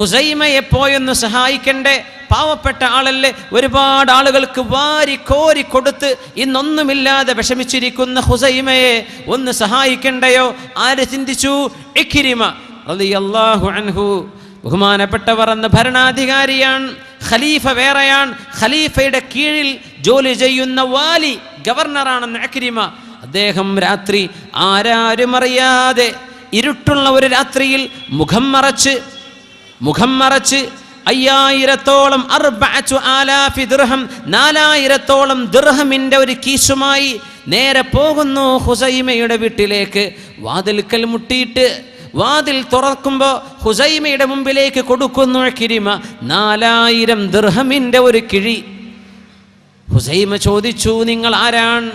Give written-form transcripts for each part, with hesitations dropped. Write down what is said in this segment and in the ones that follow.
ഹുസൈമയെ പോയൊന്ന് സഹായിക്കണ്ടേ? പാവപ്പെട്ട ആളല്ലേ, ഒരുപാട് ആളുകൾക്ക് വാരി കോരി കൊടുത്ത് ഇന്നൊന്നുമില്ലാതെ വിഷമിച്ചിരിക്കുന്ന ഹുസൈമയെ ഒന്ന് സഹായിക്കണ്ടയോ? ആര് ചിന്തിച്ചു? ഇക്രിമ റളിയല്ലാഹു അൻഹു. ബഹുമാനപ്പെട്ടവർ അന്ന് ഭരണാധികാരിയാണ്, ഖലീഫ വേറെയാണ്. ഖലീഫയുടെ കീഴിൽ ജോലി ചെയ്യുന്ന വാലി ഗവർണറാണെന്ന് ഇക്രിമ. അദ്ദേഹം രാത്രി ആരാരും അറിയാതെ ഇരുട്ടുള്ള ഒരു രാത്രിയിൽ മുഖം മറച്ച് 5000-ഓളം 4000 ദിർഹം 4000-ഓളം ദിർഹമിൻ്റെ ഒരു കീശുമായി നേരെ പോകുന്നു ഹുസൈമയുടെ വീട്ടിലേക്ക്. വാതിൽക്കൽ മുട്ടിയിട്ട് വാതിൽ തുറക്കുമ്പോൾ ഹുസൈമയുടെ മുമ്പിലേക്ക് കൊടുക്കുന്നു ഇക്രിമ 4000 ദിർഹമിൻ്റെ ഒരു കിഴി. ഹുസൈമ ചോദിച്ചു, നിങ്ങൾ ആരാണ്?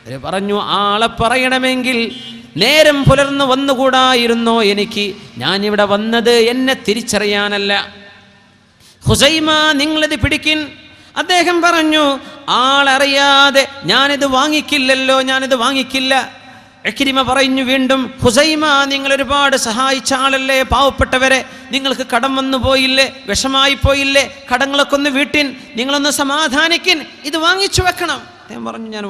അവർ പറഞ്ഞു, ആളെ പറയണമെങ്കിൽ നേരം പുലർന്ന് വന്നുകൂടായിരുന്നോ എനിക്ക്? ഞാനിവിടെ വന്നത് എന്നെ തിരിച്ചറിയാനല്ല. ഹുസൈമ, നിങ്ങളിത് പിടിക്കിൻ. അദ്ദേഹം പറഞ്ഞു, ആളറിയാതെ ഞാനിത് വാങ്ങിക്കില്ലല്ലോ, ഞാനിത് വാങ്ങിക്കില്ല. ഇക്രിമ പറഞ്ഞു വീണ്ടും, ഹുസൈമ, നിങ്ങൾ ഒരുപാട് സഹായിച്ച ആളല്ലേ, പാവപ്പെട്ടവരെ നിങ്ങൾക്ക് കടം വന്നു പോയില്ലേ, വിഷമായി പോയില്ലേ, കടങ്ങളൊക്കെ ഒന്ന് വീട്ടിൻ, നിങ്ങളൊന്ന് സമാധാനിക്കിൻ, ഇത് വാങ്ങിച്ചു വെക്കണം. അദ്ദേഹം പറഞ്ഞു, ഞാൻ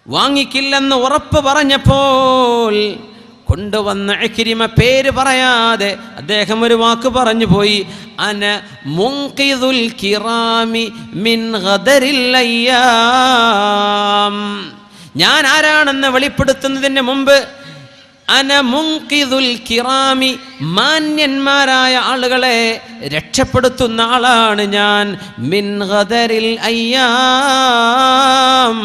വാങ്ങിക്കില്ലെന്ന് ഉറപ്പ് പറഞ്ഞപ്പോൾ കൊണ്ടുവന്ന ഇക്രിമ പേര് പറയാതെ അദ്ദേഹം ഒരു വാക്ക് പറഞ്ഞു പോയി, അന മുൻഖിദുൽ കിറാമി മിൻ ഗദരിൽ അയ്യാം. ഞാൻ ആരാണെന്ന് വെളിപ്പെടുത്തുന്നതിന് മുമ്പ് അന മുൻഖിദുൽ കിറാമി, മാന്യന്മാരായ ആളുകളെ രക്ഷപ്പെടുത്തുന്ന ആളാണ് ഞാൻ. മിൻ ഗദരിൽ അയ്യാം,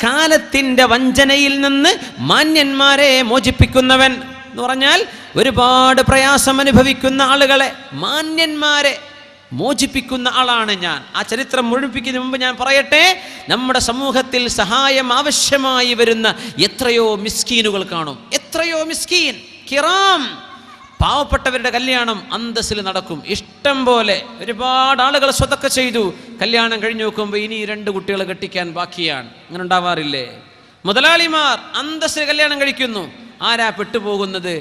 കാലത്തിൻ്റെ വഞ്ചനയിൽ നിന്ന് മാന്യന്മാരെ മോചിപ്പിക്കുന്നവൻ എന്ന് പറഞ്ഞാൽ ഒരുപാട് പ്രയാസം അനുഭവിക്കുന്ന ആളുകളെ, മാന്യന്മാരെ മോചിപ്പിക്കുന്ന ആളാണ് ഞാൻ. ആ ചരിത്രം മുഴുമിപ്പിക്കുന്നതിന് മുമ്പ് ഞാൻ പറയട്ടെ, നമ്മുടെ സമൂഹത്തിൽ സഹായം ആവശ്യമായി വരുന്ന എത്രയോ മിസ്കീനുകൾ കാണും. എത്രയോ മിസ്കീൻ കിറാം, പാവപ്പെട്ടവരുടെ കല്യാണം അന്തസ്സിൽ നടക്കും. ഇഷ്ടം പോലെ ഒരുപാട് ആളുകൾ സ്വതക്ക ചെയ്തു, കല്യാണം കഴിഞ്ഞു നോക്കുമ്പോൾ ഇനി 2 കുട്ടികളെ കെട്ടിക്കാൻ ബാക്കിയാണ്. അങ്ങനെ ഉണ്ടാവാറില്ലേ? മുതലാളിമാർ അന്തസ്സിൽ കല്യാണം കഴിക്കുന്നു. ആരാ പെട്ടുപോകുന്നത്?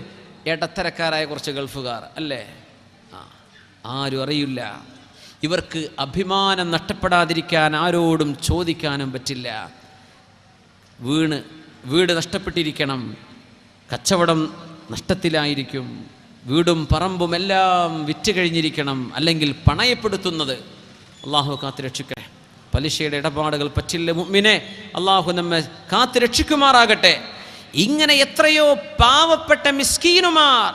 ഇടത്തരക്കാരായ കുറച്ച് ഗൾഫുകാർ അല്ലേ? ആരും അറിയില്ല. ഇവർക്ക് അഭിമാനം നഷ്ടപ്പെടാതിരിക്കാൻ ആരോടും ചോദിക്കാനും പറ്റില്ല. വീട് നഷ്ടപ്പെട്ടിരിക്കണം, കച്ചവടം നഷ്ടത്തിലായിരിക്കും, വീടും പറമ്പും എല്ലാം വിറ്റ് കഴിഞ്ഞിരിക്കണം, അല്ലെങ്കിൽ പണയപ്പെടുത്തുന്നത്. അള്ളാഹു കാത്തുരക്ഷിക്കട്ടെ. പലിശയുടെ ഇടപാടുകൾ പറ്റില്ല മുഅ്മിനെ. അള്ളാഹു നമ്മെ കാത്തുരക്ഷിക്കുമാറാകട്ടെ. ഇങ്ങനെ എത്രയോ പാവപ്പെട്ട മിസ്കീനുമാർ,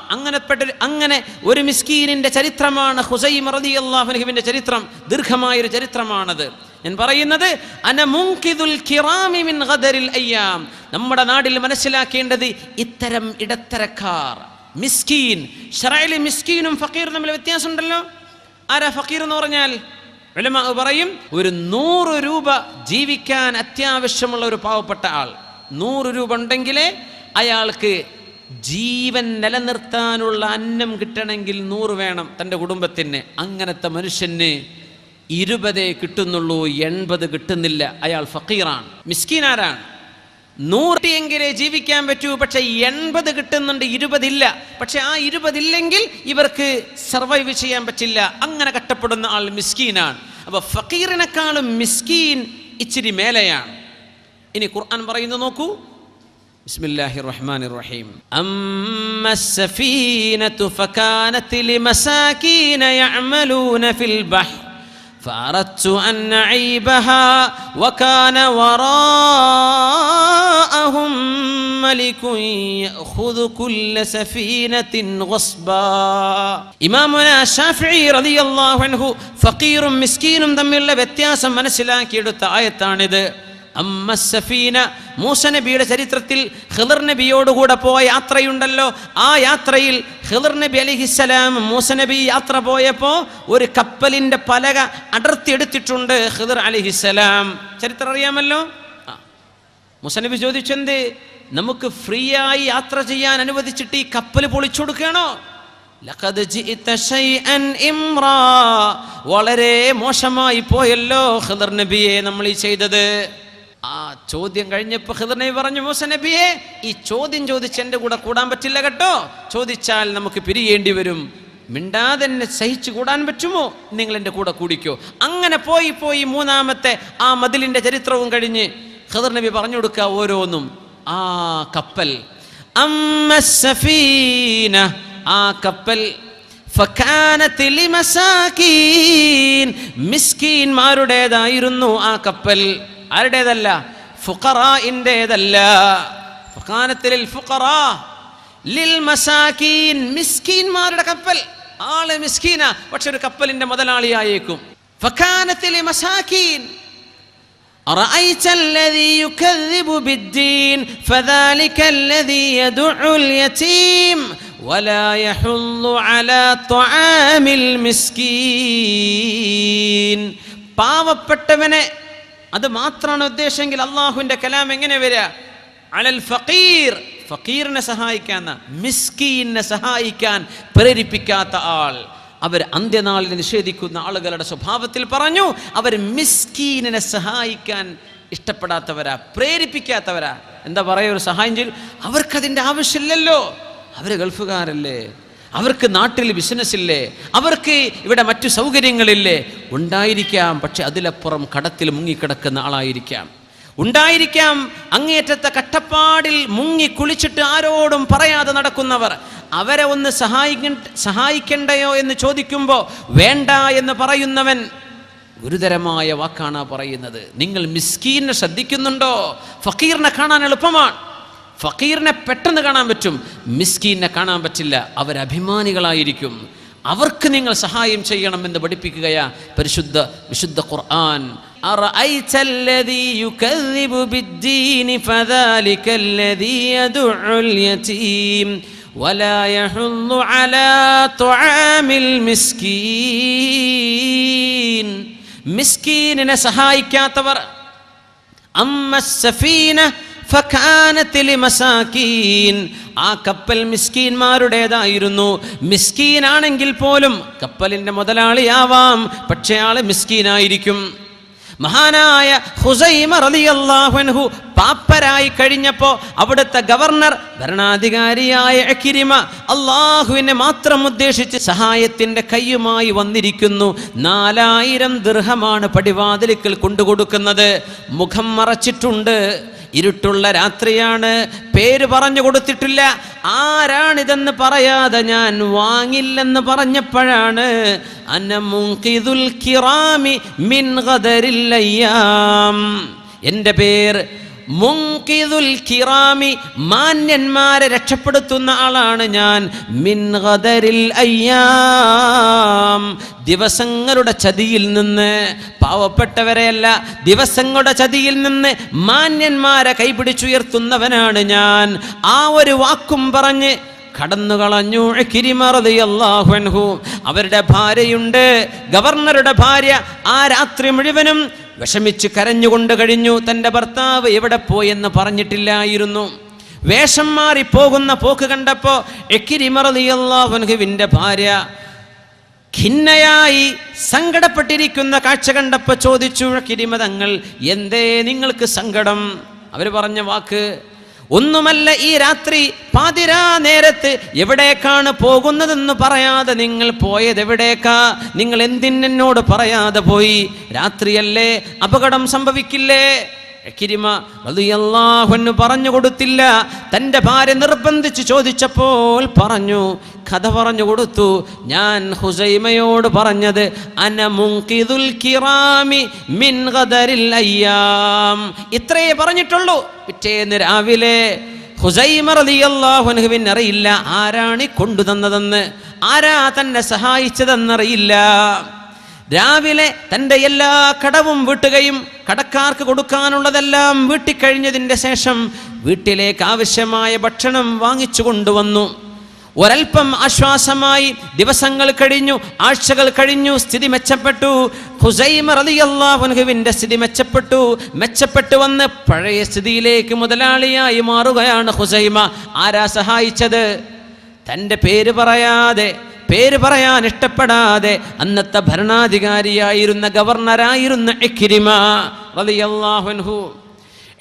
അങ്ങനെ ഒരു മിസ്കീനിന്റെ ചരിത്രമാണ് ഹുസൈമ റളിയല്ലാഹു അൻഹുവിന്റെ ചരിത്രം. ദീർഘമായൊരു ചരിത്രമാണത്. ഞാൻ പറയുന്നത് അന മുൻഖിദുൽ കിറാമി മിൻ ഗദരിൽ അയ്യാം. നമ്മുടെ നാട്ടിൽ മനസ്സിലാക്കേണ്ടത് ഇത്തരം ഇടത്തരക്കാർ, മിസ്കീൻ. ശറഇൽ മിസ്കീനും ഫഖീറും തമ്മിൽ വ്യത്യാസമുണ്ടല്ലോ. ആരാ ഫഖീർ എന്ന് പറഞ്ഞാൽ? ഉലമാ പറയും, ഒരു 100 രൂപ ജീവിക്കാൻ അത്യാവശ്യമുള്ള ഒരു പാവപ്പെട്ട ആൾ. 100 രൂപ ഉണ്ടെങ്കിലേ അയാൾക്ക് ജീവൻ നിലനിർത്താനുള്ള അന്നം കിട്ടണമെങ്കിൽ 100 വേണം തൻ്റെ കുടുംബത്തിന്. അങ്ങനത്തെ മനുഷ്യന് 20 കിട്ടുന്നുള്ളൂ, 80 കിട്ടുന്നില്ല. അയാൾ ഫക്കീറാണ്. മിസ്കീനാരാണ്? 100 എങ്കിലേ ജീവിക്കാൻ പറ്റൂ, പക്ഷെ 80 കിട്ടുന്നുണ്ട്, 20 ഇല്ല. പക്ഷെ ആ 20 ഇല്ലെങ്കിൽ ഇവർക്ക് സർവൈവ് ചെയ്യാൻ പറ്റില്ല. അങ്ങനെ കഷ്ടപ്പെടുന്ന ആൾ മിസ്കീനാണ്. അപ്പൊ ഫക്കീറിനെക്കാളും മിസ്കീൻ ഇച്ചിരി മേലെയാണ്. ഇനി ഖുർആൻ പറയുന്നത് നോക്കൂ. ബിസ്മില്ലാഹിർ റഹ്മാനിർ റഹീം. അമ്മസ്സഫീനതു ഫകാനത് ലിമസാകീന യഅമലൂന ഫിൽ ബഹ്ർ ഫഅറദ്തു അൻ അഈബഹാ വകാന വറാഅഹും മലികുൻ യഖുദു കുല്ല സഫീനത്തിൻ ഗസ്ബാ. ഇമാമുന ശാഫിഈ റളിയല്ലാഹു അൻഹു ഫഖീറും മിസ്കീനും തമ്മിലുള്ള വ്യത്യാസം മനസ്സിലാക്കിയെടുത്ത ആയത്താണിത്. അമ്മസ്സഫീന, മൂസ നബിയുടെ ചരിത്രത്തിൽ ഖിളിർ നബിയോടുകൂടെ പോയ യാത്രയുണ്ടല്ലോ. ആ യാത്രയിൽ ഖിളിർ നബി അലൈഹിസ്സലാം മൂസ നബി യാത്ര പോയപ്പോൾ ഒരു കപ്പലിൻ്റെ പലക അടർത്തിയെടുത്തിട്ടുണ്ട് ഖിളിർ അലൈഹിസ്സലാം. ചരിത്രം അറിയാമല്ലോ. മൂസ നബി ചോദിച്ചെന്ത്, നമുക്ക് ഫ്രീ ആയി യാത്ര ചെയ്യാൻ അനുവദിച്ചിട്ട് ഈ കപ്പൽ പൊളിച്ചു കൊടുക്കുകയാണോ? ലഖദ് ജിഇത ശൈഅൻ ഇംറാ, വളരെ മോശമായി പോയല്ലോ ഖിളിർ നബിയെ നമ്മൾ ഈ ചെയ്തത്. ആ ചോദ്യം കഴിഞ്ഞപ്പോൾ ഖിളിർ നബി പറഞ്ഞു, മൂസ നബിയെ, ഈ ചോദ്യം ചോദിച്ച് എൻ്റെ കൂടെ കൂടാൻ പറ്റില്ല കേട്ടോ, ചോദിച്ചാൽ നമുക്ക് പിരിയേണ്ടി വരും. മിണ്ടാതെ എന്നെ സഹിച്ചു കൂടാൻ പറ്റുമോ? നിങ്ങൾ എൻ്റെ കൂടെ കൂടിക്കോ. അങ്ങനെ പോയി പോയി മൂന്നാമത്തെ ആ മതിലിൻ്റെ ചരിത്രവും കഴിഞ്ഞ് ഖദർ നബി പറഞ്ഞു കൊടുക്കുക ഓരോന്നും. ആ കപ്പൽ അമ്മസ്സഫീന, ആ കപ്പൽ ഫകാനത് ലിമസാകീൻ, മിസ്കീന്മാരുടേതായിരുന്നു ആ കപ്പൽ. ആരുടേതല്ല? ഫുഖറാഇന്റേതല്ല. ഫകാനത് ലിൽ ഫുഖറാ ലിൽ മസാകീൻ, മിസ്കീന്മാരുടെ കപ്പൽ. ആള് മിസ്കീന, പക്ഷെ ഒരു കപ്പലിന്റെ മുതലാളിയായേക്കും. ഫകാനത് ലിമസാകീൻ أرأيت الذي يكذب بالدين فذلك الذي يدع اليتيم ولا يحض على طعام المسكين. പാവപ്പെട്ടവനെ, അത് മാത്രമാണ് ഉദ്ദേശമെങ്കിൽ അള്ളാഹുവിൻ്റെ കലാം എങ്ങനെ വരിക? അലൽ ഫഖീർ, ഫഖീറിനെ സഹായിക്കാൻ, മിസ്കീനെ സഹായിക്കാൻ പ്രേരിപ്പിക്കാത്ത ആൾ. അവർ അന്ത്യനാളിനെ നിഷേധിക്കുന്ന ആളുകളുടെ സ്വഭാവത്തിൽ പറഞ്ഞു, അവർ മിസ്കീനിനെ സഹായിക്കാൻ ഇഷ്ടപ്പെടാത്തവരാ, പ്രേരിപ്പിക്കാത്തവരാ. എന്താ പറയുക? ഒരു സഹായം ചെയ്യും, അവർക്കതിൻ്റെ ആവശ്യമില്ലല്ലോ. അവർ ഗൾഫുകാരല്ലേ, അവർക്ക് നാട്ടിൽ ബിസിനസ്സില്ലേ, അവർക്ക് ഇവിടെ മറ്റു സൗകര്യങ്ങളില്ലേ? ഉണ്ടായിരിക്കാം, പക്ഷെ അതിലപ്പുറം കടത്തിൽ മുങ്ങിക്കിടക്കുന്ന ആളായിരിക്കാം. ഉണ്ടായിരിക്കാം അങ്ങേറ്റത്തെ കട്ടപ്പാടിൽ മുങ്ങി കുളിച്ചിട്ട് ആരോടും പറയാതെ നടക്കുന്നവർ. അവരെ ഒന്ന് സഹായിക്കണ്ടയോ എന്ന് ചോദിക്കുമ്പോൾ വേണ്ട എന്ന് പറയുന്നവൻ ഗുരുതരമായ വാക്കാണ് പറയുന്നത്. നിങ്ങൾ മിസ്കീനെ ശ്രദ്ധിക്കുന്നുണ്ടോ? ഫക്കീറിനെ കാണാൻ എളുപ്പമാണ്, ഫക്കീറിനെ പെട്ടെന്ന് കാണാൻ പറ്റും, മിസ്കീനെ കാണാൻ പറ്റില്ല. അവരഭിമാനികളായിരിക്കും. അവർക്ക് നിങ്ങൾ സഹായം ചെയ്യണമെന്ന് പഠിപ്പിക്കുകയാ വിശുദ്ധ ഖുർആൻ. أرأيت الذي يكذب بالدين فذلك الذي يدع اليتيم ولا يحض على طعام المسكين. മിസ്കീനിനെ സഹായിക്കാത്തവർ. അമ്മ സഫീന ഫകാനത് ലിമസാകീൻ, ആ കപ്പൽ മിസ്കീന്മാരുടേതായിരുന്നു. മിസ്കീനാണെങ്കിൽ പോലും കപ്പലിന്റെ മുതലാളിയാവാം, പക്ഷേ ആള് മിസ്കീനായിരിക്കും. മഹാനായ ഖുസൈമ റളിയല്ലാഹു അൻഹു പാപ്പരായി കഴിഞ്ഞപ്പോൾ അവിടുത്തെ ഗവർണർ, ഭരണാധികാരിയായ ഇക്രിമ അള്ളാഹുവിനെ മാത്രം ഉദ്ദേശിച്ച് സഹായത്തിന്റെ കയ്യുമായി വന്നിരിക്കുന്നു. 4000 ദിർഹമാണ് പടിവാതിലിക്കൽ കൊണ്ടുകൊടുക്കുന്നത്. മുഖം മറച്ചിട്ടുണ്ട്, ഇരുട്ടുള്ള രാത്രിയാണ്, പേര് പറഞ്ഞു കൊടുത്തിട്ടില്ല. ആരാണിതെന്ന് പറയാതെ ഞാൻ വാങ്ങില്ലെന്ന് പറഞ്ഞപ്പോഴാണ് അന മുൻഖിദുൽ കിറാമി മിൻ ഗദരിൽ അയ്യാം, എൻ്റെ പേര് മുൻഖിദുൽ കിറാമി, മാന്യന്മാരെ രക്ഷപ്പെടുത്തുന്ന ആളാണ് ഞാൻ. മിൻ ഗദരിൽ അയ്യാം, ദിവസങ്ങളുടെ ചതിയിൽ നിന്ന്, പാവപ്പെട്ടവരെയല്ല, ദിവസങ്ങളുടെ ചതിയിൽ നിന്ന് മാന്യന്മാരെ കൈപിടിച്ചുയർത്തുന്നവനാണ് ഞാൻ. ആ ഒരു വാക്കും പറഞ്ഞ് കടന്നു കളഞ്ഞു ഇക്രിമ റളിയല്ലാഹു അൻഹു. അവരുടെ ഭാര്യയുണ്ട്, ഗവർണറുടെ ഭാര്യ. ആ രാത്രി മുഴുവനും വിഷമിച്ച് കരഞ്ഞുകൊണ്ട് കഴിഞ്ഞു. തൻ്റെ ഭർത്താവ് എവിടെ പോയെന്ന് പറഞ്ഞിട്ടില്ലായിരുന്നു. വേഷം മാറി പോകുന്ന പോക്ക് കണ്ടപ്പോൾ ഇക്രിമ റളിയല്ലാഹു അൻഹുവിൻ്റെ ഭാര്യ ഖിന്നയായി സങ്കടപ്പെട്ടിരിക്കുന്ന കാഴ്ച കണ്ടപ്പോൾ ചോദിച്ചു, ഇക്രിമ തങ്ങൾ, എന്തേ നിങ്ങൾക്ക് സങ്കടം? അവർ പറഞ്ഞ വാക്ക്, ഒന്നുമല്ല, ഈ രാത്രി പാതിരാ നേരത്ത് എവിടേക്കാണ് പോകുന്നതെന്ന് പറയാതെ നിങ്ങൾ പോയത് എവിടേക്കാ? നിങ്ങൾ എന്തിനോട് പറയാതെ പോയി? രാത്രിയല്ലേ, അപകടം സംഭവിക്കില്ലേ? ഇക്രിമ റളിയല്ലാഹു അൻഹു പറഞ്ഞു കൊടുത്തില്ല. തൻ്റെ ഭാര്യ നിർബന്ധിച്ച് ചോദിച്ചപ്പോൾ പറഞ്ഞു, കഥ പറഞ്ഞു കൊടുത്തു. ഞാൻ ഖുസൈമയോട് പറഞ്ഞത് അന മുൻഖിദുൽ കിറാമി മിൻ ഗദരിൽ അയ്യാം, ഇത്രയേ പറഞ്ഞിട്ടുള്ളൂ. പിറ്റേന്ന് രാവിലെ ഖുസൈമ റളിയല്ലാഹു അൻഹുവിന് അറിയില്ല ആരാണ് കൊണ്ടുതന്നതെന്ന്, ആരാ തന്നെ സഹായിച്ചതെന്നറിയില്ല. രാവിലെ തൻ്റെ എല്ലാ കടവും വീട്ടുകയും കടക്കാർക്ക് കൊടുക്കാനുള്ളതെല്ലാം വീട്ടിക്കഴിഞ്ഞതിൻ്റെ ശേഷം വീട്ടിലേക്ക് ആവശ്യമായ ഭക്ഷണം വാങ്ങിച്ചു കൊണ്ടുവന്നു. ഒരൽപ്പം ആശ്വാസമായി. ദിവസങ്ങൾ കഴിഞ്ഞു, ആഴ്ചകൾ കഴിഞ്ഞു, സ്ഥിതി മെച്ചപ്പെട്ടു. ഖുസൈമ റളിയല്ലാഹു അൻഹുവിൻ്റെ സ്ഥിതി മെച്ചപ്പെട്ടു വന്ന് പഴയ സ്ഥിതിയിലേക്ക് മുതലാളിയായി മാറുകയാണ് ഖുസൈമ. ആരാ സഹായിച്ചത്? തൻ്റെ പേര് പറയാൻ ഇഷ്ടപ്പെടാതെ അന്നത്തെ ഭരണാധികാരിയായിരുന്ന ഗവർണറായിരുന്ന ഇക്രിമ റളിയല്ലാഹു അൻഹു.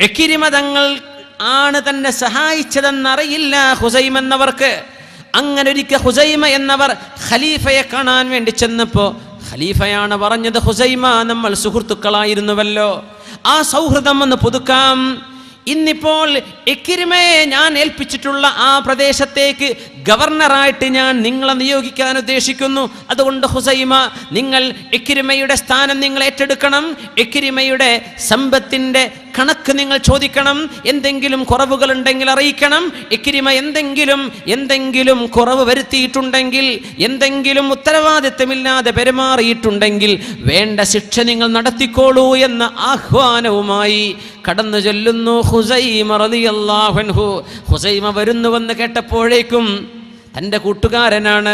ഇക്രിമ തങ്ങൾ ആണ് തന്നെ സഹായിച്ചതെന്നറിയില്ല ഖുസൈമ എന്നവർക്ക്. അങ്ങനെ ഒരിക്കൽ ഹുസൈമ എന്നവർ ഖലീഫയെ കാണാൻ വേണ്ടി ചെന്നപ്പോൾ ഖലീഫയാണ് പറഞ്ഞത്, ഹുസൈമ, നമ്മൾ സുഹൃത്തുക്കളായിരുന്നുവല്ലോ, ആ സൗഹൃദം ഒന്ന് പുതുക്കാം. ഇന്നിപ്പോൾ ഇക്രിമയെ ഞാൻ ഏൽപ്പിച്ചിട്ടുള്ള ആ പ്രദേശത്തേക്ക് ഗവർണറായിട്ട് ഞാൻ നിങ്ങളെ നിയോഗിക്കാൻ ഉദ്ദേശിക്കുന്നു. അതുകൊണ്ട് ഹുസൈമ, നിങ്ങൾ ഇക്രിമയുടെ സ്ഥാനം നിങ്ങൾ ഏറ്റെടുക്കണം. ഇക്രിമയുടെ സമ്പത്തിന്റെ കണക്ക് നിങ്ങൾ ചോദിക്കണം. എന്തെങ്കിലും കുറവുകൾ ഉണ്ടെങ്കിൽ അറിയിക്കണം. ഇക്രിമ എന്തെങ്കിലും കുറവ് വരുത്തിയിട്ടുണ്ടെങ്കിൽ, എന്തെങ്കിലും ഉത്തരവാദിത്തമില്ലാതെ പെരുമാറിയിട്ടുണ്ടെങ്കിൽ വേണ്ട ശിക്ഷ നിങ്ങൾ നടത്തിക്കോളൂ എന്ന ആഹ്വാനവുമായി കടന്നു ചൊല്ലുന്നു ഹുസൈമ റളിയല്ലാഹു അൻഹു. ഹുസൈമ വരുന്നുവെന്ന് കേട്ടപ്പോഴേക്കും തൻ്റെ കൂട്ടുകാരനാണ്,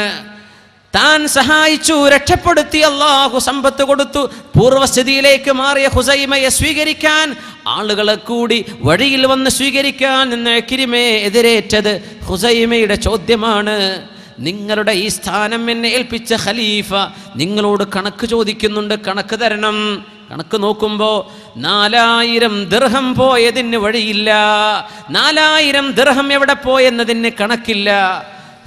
താൻ സഹായിച്ചു, രക്ഷപ്പെടുത്തി, അള്ളാഹു സമ്പത്ത് കൊടുത്തു, പൂർവസ്ഥിതിയിലേക്ക് മാറിയ ഹുസൈമയെ സ്വീകരിക്കാൻ ആളുകളെ കൂടി വഴിയിൽ വന്ന് സ്വീകരിക്കാൻ നിന്ന് ഇക്രിമയെ എതിരേറ്റത് ഹുസൈമയുടെ ചോദ്യമാണ്. നിങ്ങളുടെ ഈ സ്ഥാനം എന്നെ ഏൽപ്പിച്ച ഖലീഫ നിങ്ങളോട് കണക്ക് ചോദിക്കുന്നുണ്ട്, കണക്ക് തരണം. കണക്ക് നോക്കുമ്പോൾ 4000 ദിർഹം പോയതിന് വഴിയില്ല. 4000 ദിർഹം എവിടെ പോയെന്നതിന് കണക്കില്ല.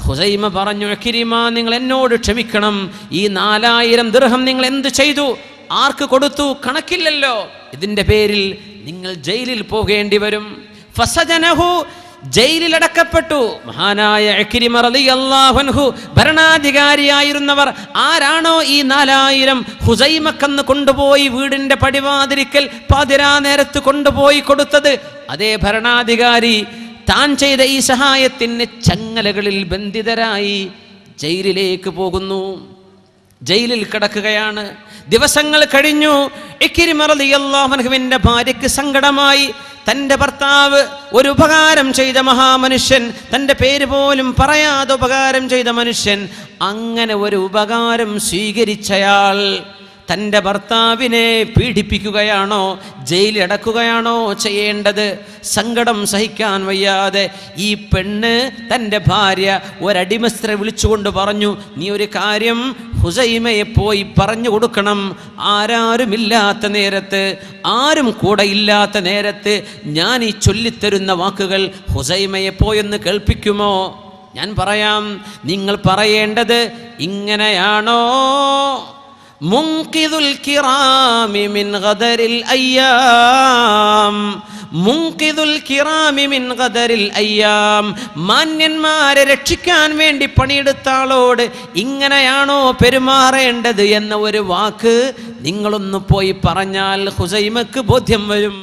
ഹുസൈമ പറഞ്ഞു, ഇക്രിമ, നിങ്ങൾ എന്നോട് ക്ഷമിക്കണം. ഈ 4000 ദിർഹം നിങ്ങൾ എന്ത് ചെയ്തു, ആർക്ക് കൊടുത്തു, കണക്കില്ലല്ലോ. ഇതിൻ്റെ പേരിൽ നിങ്ങൾ ജയിലിൽ പോകേണ്ടി വരും. ഫസജനഹു, ജയിലിൽ അടക്കപ്പെട്ടു. മഹാനായ ഇക്രിമ റളിയല്ലാഹു അൻഹു ഭരണാധികാരിയായിരുന്നവർ ആരാണോ ഈ 4000 ഹുസൈമക്കന്ന് കൊണ്ടുപോയി വീടിൻ്റെ പടിവാതിരിക്കൽ പാതിരാ നേരത്ത് കൊണ്ടുപോയി കൊടുത്തത്, അതേ ഭരണാധികാരി താൻ ചെയ്ത ഈ സഹായത്തിന് ചങ്ങലകളിൽ ബന്ധിതരായി ജയിലിലേക്ക് പോകുന്നു. ജയിലിൽ കിടക്കുകയാണ്. ദിവസങ്ങൾ കഴിഞ്ഞു. ഇക്രിമ റളിയല്ലാഹു അൻഹുവിൻ്റെ ഭാര്യയ്ക്ക് സങ്കടമായി. തൻ്റെ ഭർത്താവ് ഒരു ഉപകാരം ചെയ്ത മഹാമനുഷ്യൻ, തൻ്റെ പേര് പോലും പറയാതെ ഉപകാരം ചെയ്ത മനുഷ്യൻ, അങ്ങനെ ഒരു ഉപകാരം സ്വീകരിച്ചയാൾ തൻ്റെ ഭർത്താവിനെ പീഡിപ്പിക്കുകയാണോ, ജയിലിലടക്കുകയാണോ ചെയ്യേണ്ടത്? സങ്കടം സഹിക്കാൻ വയ്യാതെ ഈ പെണ്ണ് തൻ്റെ ഭാര്യ ഒരടിമസ്ത്രീ വിളിച്ചുകൊണ്ട് പറഞ്ഞു, നീ ഒരു കാര്യം ഹുസൈമയെ പോയി പറഞ്ഞു കൊടുക്കണം. ആരാരുമില്ലാത്ത നേരത്ത്, ആരും കൂടെ ഇല്ലാത്ത നേരത്ത് ഞാൻ ഈ ചൊല്ലിത്തരുന്ന വാക്കുകൾ ഹുസൈമയെ പോയെന്ന് കേൾപ്പിക്കുമോ? ഞാൻ പറയാം. നിങ്ങൾ പറയേണ്ടത് ഇങ്ങനെയാണോ: മുൻഖിദുൽ കിറാമി മിൻ ഗദരിൽ അയ്യാം, മുൻഖിദുൽ കിറാമി മിൻ ഗദരിൽ അയ്യാം. മാന്യന്മാരെ രക്ഷിക്കാൻ വേണ്ടി പണിയെടുത്ത ആളോട് ഇങ്ങനെയാണോ പെരുമാറേണ്ടത് എന്ന ഒരു വാക്ക് നിങ്ങളൊന്ന് പോയി പറഞ്ഞാൽ ഹുസൈമക്ക് ബോധ്യം വരും.